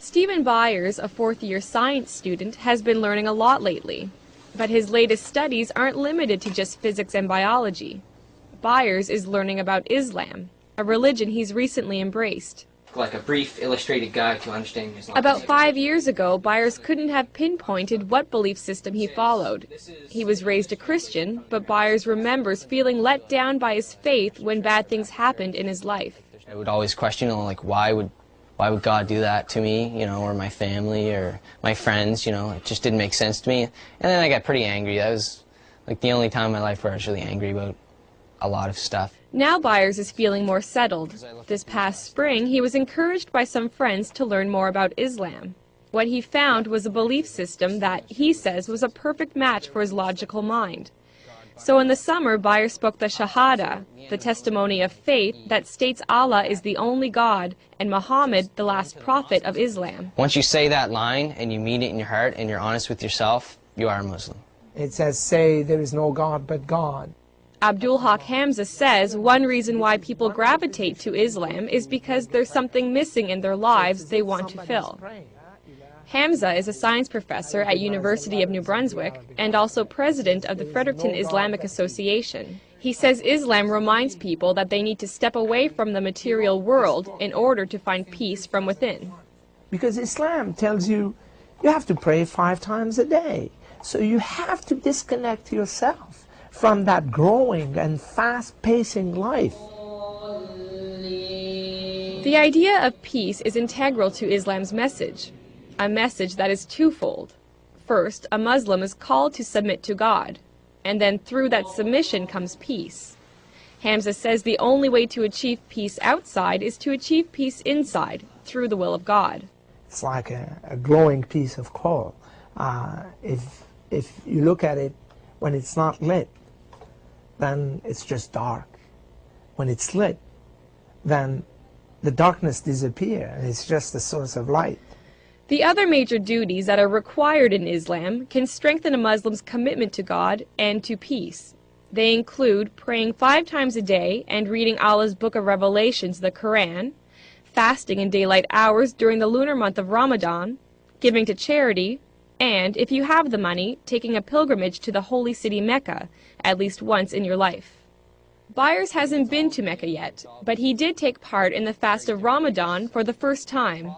Stephen Byers, a fourth-year science student, has been learning a lot lately. But his latest studies aren't limited to just physics and biology. Byers is learning about Islam, a religion he's recently embraced. Like a brief illustrated guide to understanding Islam. About 5 years ago, Byers couldn't have pinpointed what belief system he followed. He was raised a Christian, but Byers remembers feeling let down by his faith when bad things happened in his life. I would always question, like, why would God do that to me, or my family, or my friends, it just didn't make sense to me. And then I got pretty angry. That was, like, the only time in my life where I was really angry about a lot of stuff. Now Byers is feeling more settled. This past spring, he was encouraged by some friends to learn more about Islam. What he found was a belief system that, he says, was a perfect match for his logical mind. So in the summer, Byers spoke the Shahada, the testimony of faith that states Allah is the only God and Muhammad the last prophet of Islam. Once you say that line and you mean it in your heart and you're honest with yourself, you are a Muslim. It says, say there is no God but God. Abdul Haq Hamza says one reason why people gravitate to Islam is because there's something missing in their lives they want to fill. Hamza is a science professor at University of New Brunswick and also president of the Fredericton Islamic Association. He says Islam reminds people that they need to step away from the material world in order to find peace from within. Because Islam tells you you have to pray 5 times a day. So you have to disconnect yourself from that growing and fast-pacing life. The idea of peace is integral to Islam's message, a message that is twofold. First, a Muslim is called to submit to God, and then through that submission comes peace. Hamza says the only way to achieve peace outside is to achieve peace inside, through the will of God. It's like a glowing piece of coal. If you look at it when it's not lit, then it's just dark. When it's lit, then the darkness disappears, and it's just a source of light. The other major duties that are required in Islam can strengthen a Muslim's commitment to God and to peace. They include praying 5 times a day and reading Allah's Book of Revelations, the Quran, fasting in daylight hours during the lunar month of Ramadan, giving to charity, and, if you have the money, taking a pilgrimage to the holy city Mecca at least once in your life. Byers hasn't been to Mecca yet, but he did take part in the fast of Ramadan for the first time.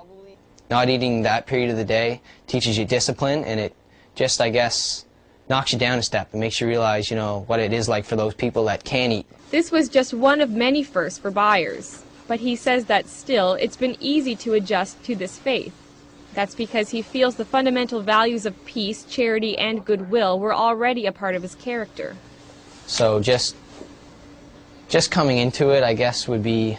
Not eating that period of the day teaches you discipline, and it just, I guess, knocks you down a step and makes you realize, what it is like for those people that can't eat. This was just one of many firsts for Byers, but he says that still it's been easy to adjust to this faith. That's because he feels the fundamental values of peace, charity, and goodwill were already a part of his character. So just coming into it, I guess, would be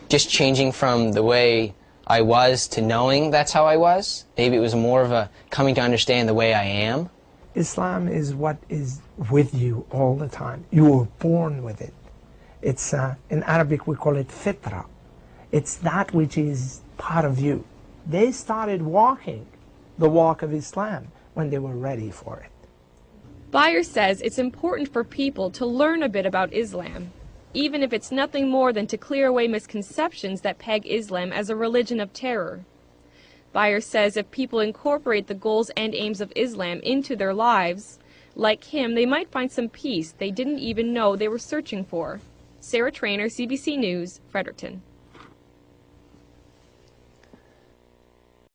just changing from the way I was to knowing that's how I was. Maybe it was more of a coming to understand the way I am. Islam is what is with you all the time. You were born with it. It's, in Arabic we call it fitra. It's that which is part of you. They started walking the walk of Islam when they were ready for it. Byers says it's important for people to learn a bit about Islam, even if it's nothing more than to clear away misconceptions that peg Islam as a religion of terror. Byers says if people incorporate the goals and aims of Islam into their lives, like him, they might find some peace they didn't even know they were searching for. Sarah Trainer, CBC News, Fredericton.